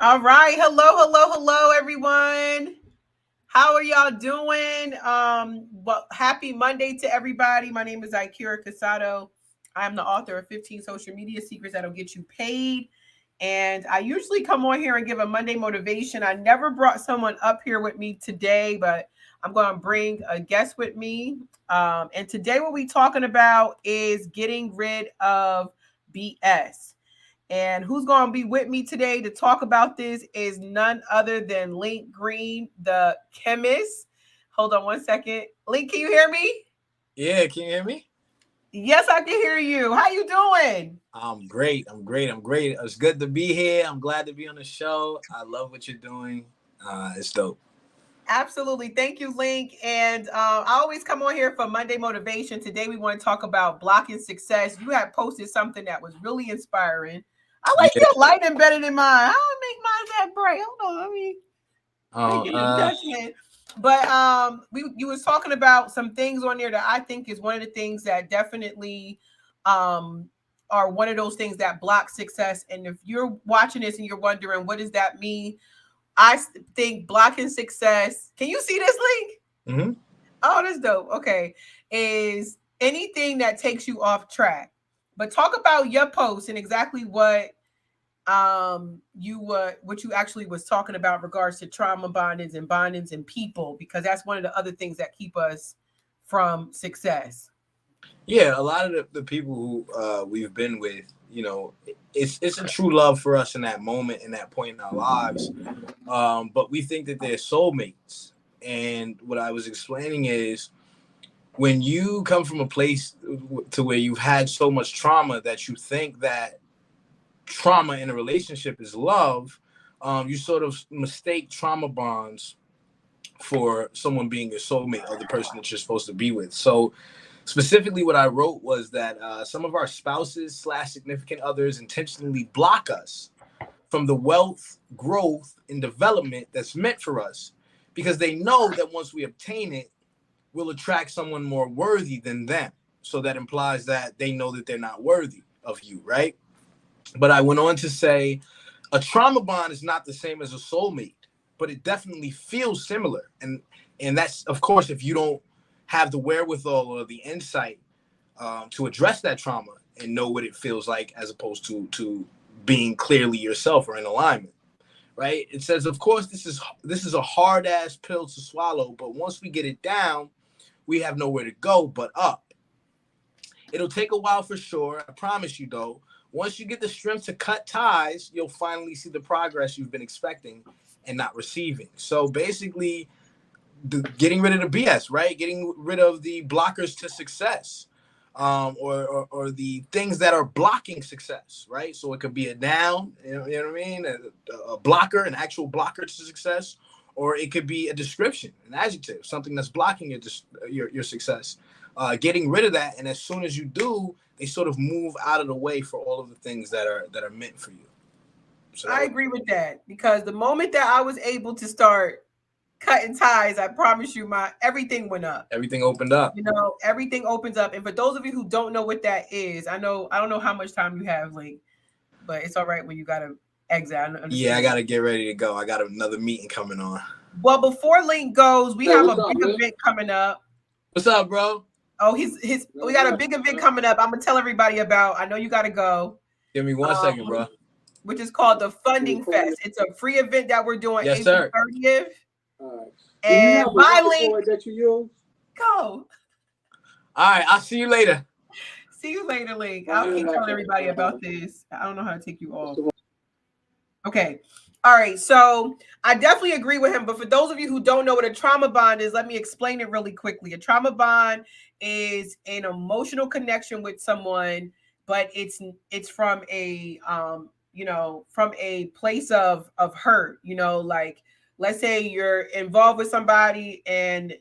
All right. Hello, everyone. How are y'all doing? Well, happy Monday to everybody. My name is Ikira Casado. I am the author of 15 Social Media Secrets That'll Get You Paid. And I usually come on here and give a Monday motivation. I never brought someone up here with me today, but I'm going to bring a guest with me. And today, what we're talking about is getting rid of BS. And who's going to be with me today to talk about this is none other than Link Green, the chemist. Hold on one second. Link, can you hear me? Yeah, can you hear me? Yes, I can hear you. How you doing? I'm great. I'm great. It's good to be here. I'm glad to be on the show. I love what you're doing. It's dope. Absolutely. Thank you, Link. And I always come on here for Monday Motivation. Today, we want to talk about blocking success. You have posted something that was really inspiring. I like Yeah. your light embedded in mine. How do I make mine that bright? Hold on. Let me Oh, making an adjustment. But we you was talking about some things on there that I think is one of the things that definitely um are one of those things that block success. And if you're watching this and you're wondering what does that mean, think blocking success. Can you see this link? hmm Oh, that's dope. Okay. Is anything that takes you off track. But talk about your post and exactly what you actually was talking about in regards to trauma bondings and people, because that's one of the other things that keep us from success. yeah. A lot of the people who we've been with, it's a true love for us in that moment, in that point in our lives. But we think that they're soulmates. And what I was explaining is when you come from a place to where you've had so much trauma that you think that trauma in a relationship is love, you sort of mistake trauma bonds for someone being your soulmate or the person that you're supposed to be with. So specifically what I wrote was that some of our spouses slash significant others intentionally block us from the wealth, growth, and development that's meant for us because they know that once we obtain it, we'll attract someone more worthy than them. So that implies that they know that they're not worthy of you, right? But I went on to say a trauma bond is not the same as a soulmate, but it definitely feels similar. And that's of course if you don't have the wherewithal or the insight to address that trauma and know what it feels like, as opposed to being clearly yourself or in alignment. Right? It says, of course, this is a hard ass pill to swallow, but once we get it down, we have nowhere to go but up. It'll take a while for sure. I promise you, though. Once you get the strength to cut ties, you'll finally see the progress you've been expecting and not receiving. So basically, getting rid of the BS, right? Getting rid of the blockers to success, or the things that are blocking success, right? So it could be a noun, you know what I mean? A blocker, an actual blocker to success, or it could be a description, an adjective, something that's blocking your success. Getting rid of that, and as soon as you do, they sort of move out of the way for all of the things that are meant for you. So that I was agree with that because the moment that I was able to start cutting ties, I promise you, my everything went up. everything opened up. Everything opens up. And for those of you who don't know what that is, I don't know how much time you have, Link, but it's all right when you gotta exit. I Yeah, I understand. gotta get ready to go. I got another meeting coming on. Well, before Link goes, we Hey, have what's a up, big man? event coming up. What's up, bro? Oh, his we Not got a much, big event man. coming up. I'm gonna tell everybody about. I know you gotta go. Give me 1 second, Which, bro. which is called the You Funding recording? Fest. It's a free event that we're doing Yes, April sir. 30th. All right. Do you And have a my record link, for it that you use? go. All right, I'll see you later. See you later, Link. All I'll keep right. telling everybody All right. about this. I don't know how to take you What's off. the one? Okay. All right. So I definitely agree with him. But for those of you who don't know what a trauma bond is, let me explain it really quickly. A trauma bond is an emotional connection with someone, but it's from a from a place of hurt, like let's say you're involved with somebody and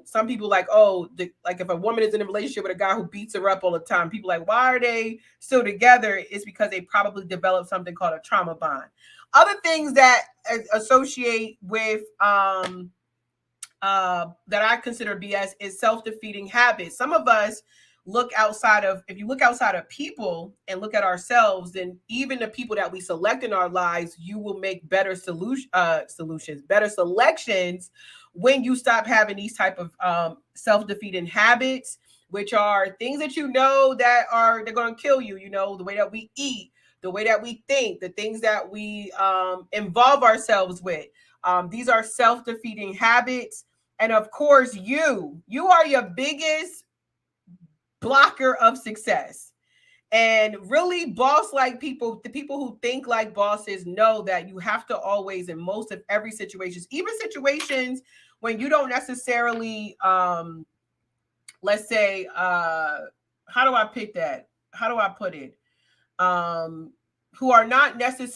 some people like, oh, like if a woman is in a relationship with a guy who beats her up all the time, people like, why are they still together? It's because they probably developed something called a trauma bond. Other things that associate with that I consider BS is self-defeating habits. Some of us, look outside of, if you look outside of people and look at ourselves, then even the people that we select in our lives, you will make better solutions, better selections when you stop having these type of self-defeating habits, which are things that you know that are, they're going to kill you. You know, the way that we eat, the way that we think, the things that we involve ourselves with. These are self-defeating habits. And of course, you are your biggest blocker of success. And really, boss like people, the people who think like bosses, know that you have to always, in most of every situations, even situations when you don't necessarily, let's say, how do I pick that? How do I put it? Who are not necessarily